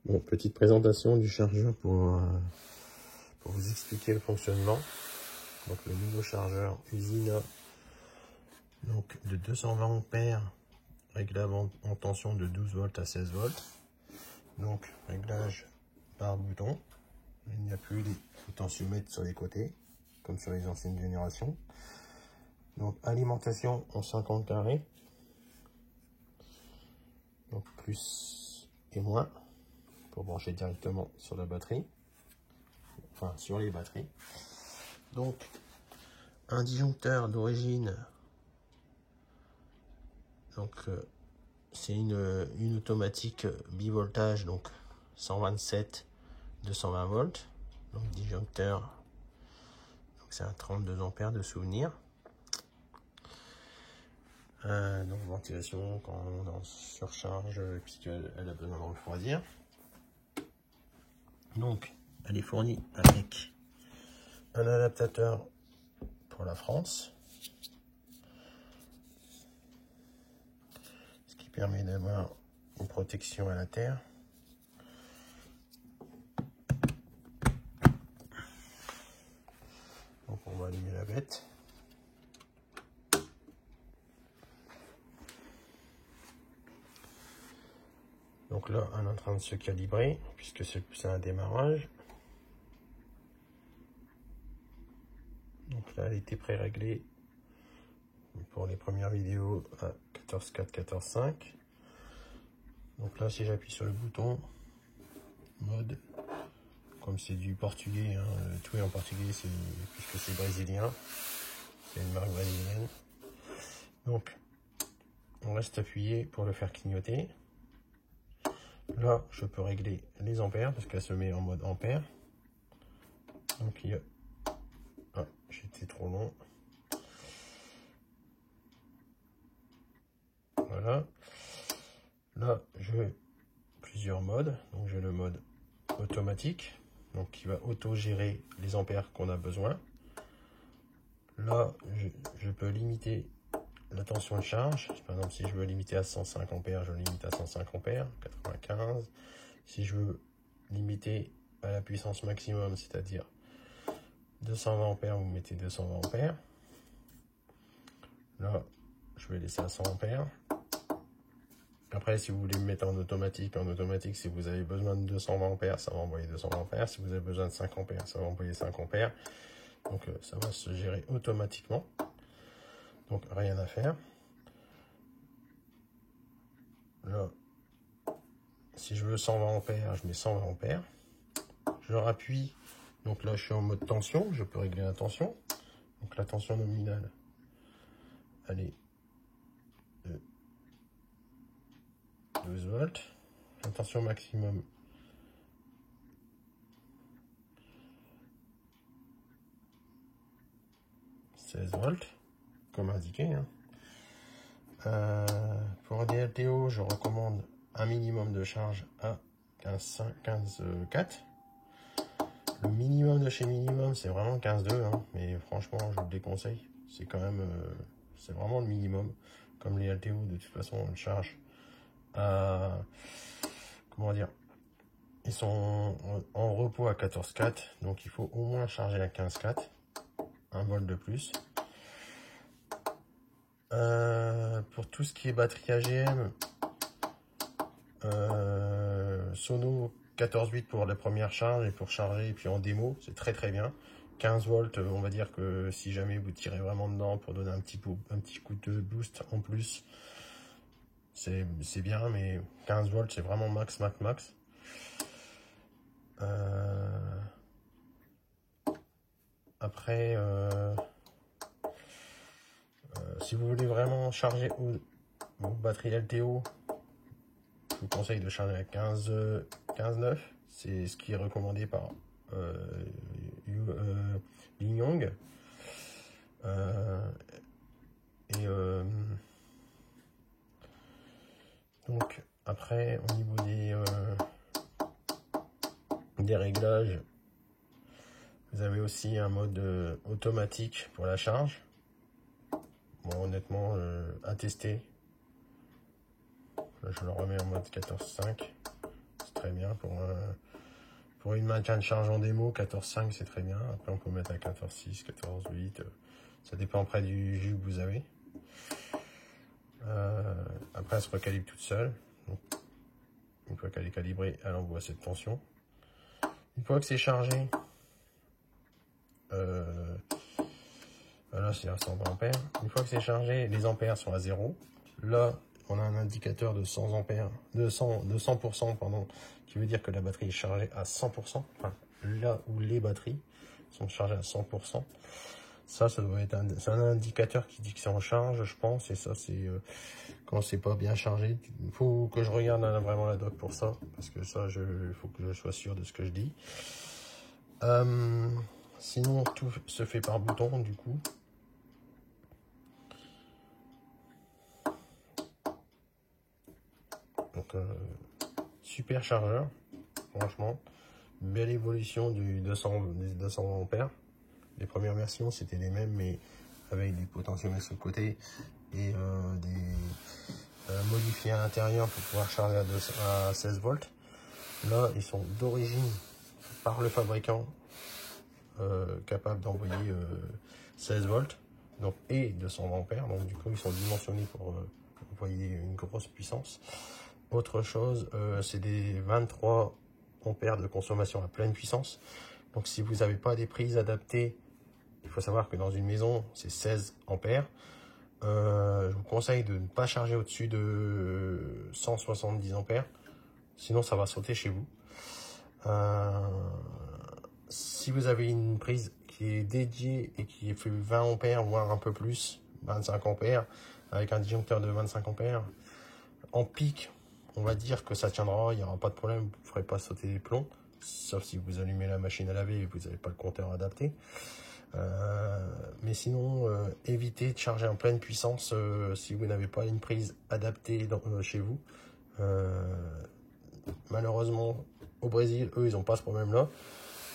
Bon, petite présentation du chargeur pour vous expliquer le fonctionnement. Donc le nouveau chargeur Usina, donc de 220 ampères, réglable en tension de 12 volts à 16 volts. Donc réglage par bouton. Il n'y a plus les potentiomètres sur les côtés, comme sur les anciennes générations. Donc alimentation en 50 carrés. Donc plus et moins pour brancher directement sur la batterie, enfin sur les batteries. Donc un disjoncteur d'origine, donc c'est une automatique bivoltage, donc 127 220 volts. Donc disjoncteur, donc c'est un 32 ampères de souvenir. Donc ventilation quand on est en surcharge, puisqu'elle a besoin de refroidir. Donc elle est fournie avec un adaptateur pour la France, ce qui permet d'avoir une protection à la terre. Donc on va allumer la bête. Donc là, on est en train de se calibrer, puisque c'est un démarrage. Donc là, elle était pré-réglée pour les premières vidéos à 14.4, 14.5. Donc là, si j'appuie sur le bouton mode, comme c'est du portugais, hein, tout est en portugais, puisque c'est brésilien, c'est une marque brésilienne. Donc, on reste appuyé pour le faire clignoter. Là, je peux régler les ampères, parce qu'elle se met en mode ampère. Donc, il y a... Ah, j'étais trop long. Voilà. Là, j'ai plusieurs modes. Donc, j'ai le mode automatique, donc qui va auto-gérer les ampères qu'on a besoin. Là, je peux limiter la tension de charge. Par exemple, si je veux limiter à 105 ampères, je limite à 105 ampères, 95. Si je veux limiter à la puissance maximum, c'est-à-dire 220 ampères, vous mettez 220 ampères. Là, je vais laisser à 100 ampères. Après, si vous voulez me mettre en automatique, si vous avez besoin de 220 ampères, ça va envoyer 220 ampères. Si vous avez besoin de 5 ampères, ça va envoyer 5 ampères. Donc, ça va se gérer automatiquement. Donc, rien à faire. Là, si je veux 120 ampères, je mets 120 ampères. Je rappuie. Donc là, je suis en mode tension. Je peux régler la tension. Donc, la tension nominale, elle est de 12 volts. La tension maximum, « 16 volts, comme indiqué. Hein. Pour un DLTO, je recommande un minimum de charge à 15,4. Le minimum de chez minimum, c'est vraiment 15,2. Hein, mais franchement, je vous le déconseille. C'est quand même, c'est vraiment le minimum. Comme les LTO, de toute façon, on le charge à, comment dire, ils sont en repos à 14,4. Donc il faut au moins charger à 15,4. 1 volt de plus. Pour tout ce qui est batterie AGM, Sono 14,8 pour la première charge et pour charger et puis en démo, c'est très bien. 15 volts, on va dire que si jamais vous tirez vraiment dedans pour donner un petit coup de boost en plus, c'est bien, mais 15 volts c'est vraiment max. Après, si vous voulez vraiment charger vos batteries LTO, je vous conseille de charger à 15,9. C'est ce qui est recommandé par Yingyong. Donc après, au niveau des réglages, vous avez aussi un mode automatique pour la charge. Bon, honnêtement, à tester. Là, je le remets en mode 14.5. C'est très bien pour pour une maintien de charge en démo, 14,5 c'est très bien. Après on peut mettre à 14,6, 14,8. Ça dépend après du jus que vous avez. Après elle se recalibre toute seule. Donc, une fois qu'elle est calibrée, elle envoie cette tension. Une fois que c'est chargé, là c'est à 120 ampères. Une fois que c'est chargé, les ampères sont à 0. Là, on a un indicateur de 100 ampères, de 100%, pardon, qui veut dire que la batterie est chargée à 100%. Enfin, là où les batteries sont chargées à 100%. Ça doit être un indicateur qui dit que c'est en charge, je pense. Et ça, c'est quand c'est pas bien chargé. Il faut que je regarde vraiment la doc pour ça, parce que ça, il faut que je sois sûr de ce que je dis. Sinon, tout se fait par bouton, du coup. Donc, super chargeur, franchement. Belle évolution des 220 ampères. Les premières versions, c'était les mêmes, mais avec des potentiomètres sur le côté et des modifiés à l'intérieur pour pouvoir charger à 16 volts. Là, ils sont d'origine par le fabricant capables d'envoyer 16 volts donc, et 220 ampères. Donc, du coup, ils sont dimensionnés pour envoyer une grosse puissance. Autre chose, c'est des 23 ampères de consommation à pleine puissance. Donc, si vous n'avez pas des prises adaptées, il faut savoir que dans une maison, c'est 16 ampères. Je vous conseille de ne pas charger au-dessus de 170 ampères. Sinon, ça va sauter chez vous. Si vous avez une prise qui est dédiée et qui fait 20 ampères, voire un peu plus, 25 ampères, avec un disjoncteur de 25 ampères, en pic, on va dire que ça tiendra, il n'y aura pas de problème, vous ne ferez pas sauter les plombs, sauf si vous allumez la machine à laver et vous n'avez pas le compteur adapté. Mais sinon, évitez de charger en pleine puissance si vous n'avez pas une prise adaptée chez vous. Malheureusement, au Brésil, eux, ils n'ont pas ce problème-là.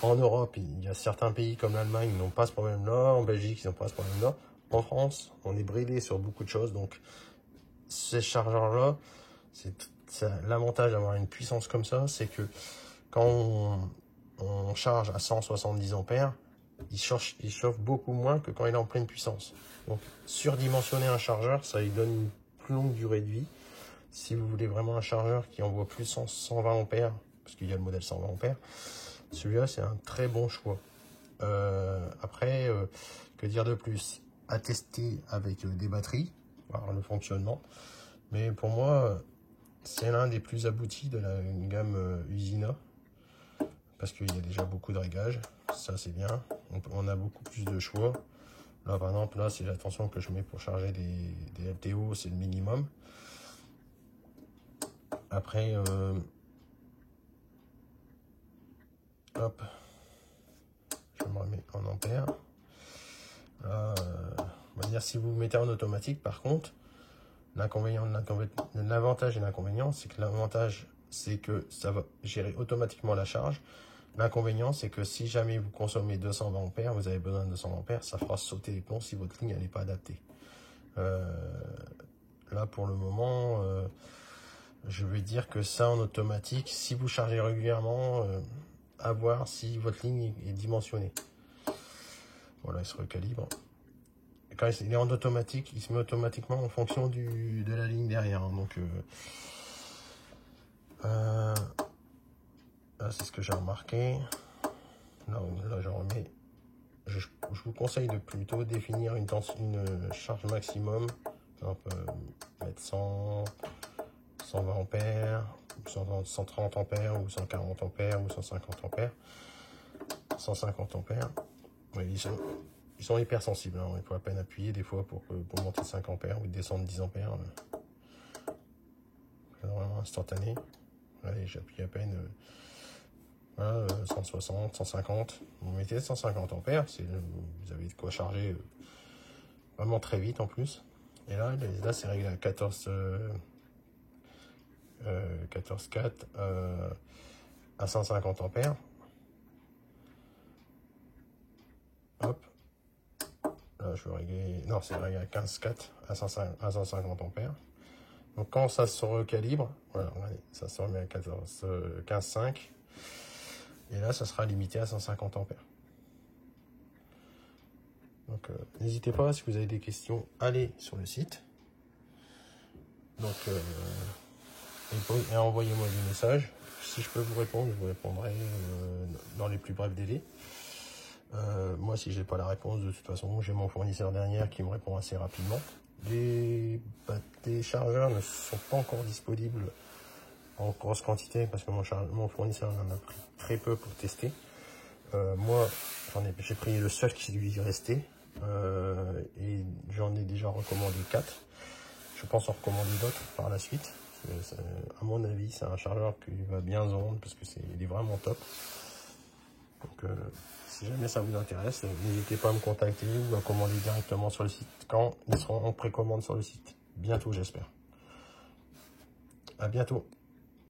En Europe, il y a certains pays comme l'Allemagne qui n'ont pas ce problème-là. En Belgique, ils n'ont pas ce problème-là. En France, on est bridé sur beaucoup de choses. Donc, ces chargeurs-là, l'avantage d'avoir une puissance comme ça, c'est que quand on charge à 170 ampères, il chauffe beaucoup moins que quand il est en pleine puissance. Donc, surdimensionner un chargeur, ça lui donne une plus longue durée de vie. Si vous voulez vraiment un chargeur qui envoie plus de 120 ampères, parce qu'il y a le modèle 120 ampères, celui-là, c'est un très bon choix. Après, que dire de plus? À tester avec des batteries, voir le fonctionnement. Mais pour moi, c'est l'un des plus aboutis de la gamme Usina. Parce qu'il y a déjà beaucoup de réglages. Ça, c'est bien. On a beaucoup plus de choix. Là, par exemple, là, c'est la tension que je mets pour charger des LTO, c'est le minimum. Après, hop, je me remets en ampères. Là, on va dire si vous mettez en automatique, par contre, l'avantage et l'inconvénient, c'est que l'avantage, c'est que ça va gérer automatiquement la charge. L'inconvénient, c'est que si jamais vous consommez 220 ampères, vous avez besoin de 200 ampères, ça fera sauter les plombs si votre ligne n'est pas adaptée. Là, pour le moment, je vais dire que ça en automatique, si vous chargez régulièrement, à voir si votre ligne est dimensionnée. Voilà, il se recalibre. Et quand il est en automatique, il se met automatiquement en fonction de la ligne derrière. Donc, là, c'est ce que j'ai remarqué. Là, je remets. Je vous conseille de plutôt définir une charge maximum. On peut mettre 100, 120 ampères, 130 ampères, ou 140 ampères, ou 150 ampères. 150 ampères. Oui, ils sont hypersensibles. Hein. Il faut à peine appuyer des fois pour monter 5 ampères ou descendre 10 ampères. C'est vraiment instantané. Allez, j'appuie à peine. Voilà, 160, 150. Vous mettez 150 ampères. Vous avez de quoi charger vraiment très vite en plus. Et là c'est réglé à 14,4 à 150 ampères. Hop. Là, je vais régler. Non, c'est réglé à 15,4 à 150 ampères. Donc, quand ça se recalibre, voilà, ça se remet à 15,5. Et là, ça sera limité à 150 ampères. Donc, n'hésitez pas, si vous avez des questions, allez sur le site. Donc, et envoyez-moi des messages. Si je peux vous répondre, je vous répondrai dans les plus brefs délais. Moi, si j'ai pas la réponse, de toute façon, j'ai mon fournisseur derrière qui me répond assez rapidement. Les chargeurs ne sont pas encore disponibles en grosse quantité parce que mon fournisseur en a pris très peu pour tester. Moi, j'ai pris le seul qui lui restait et j'en ai déjà recommandé 4. Je pense en recommander d'autres par la suite. À mon avis, c'est un chargeur qui va bien se vendre parce que il est vraiment top. Donc, si jamais ça vous intéresse, n'hésitez pas à me contacter ou à commander directement sur le site quand ils seront en précommande sur le site. Bientôt, j'espère. À bientôt.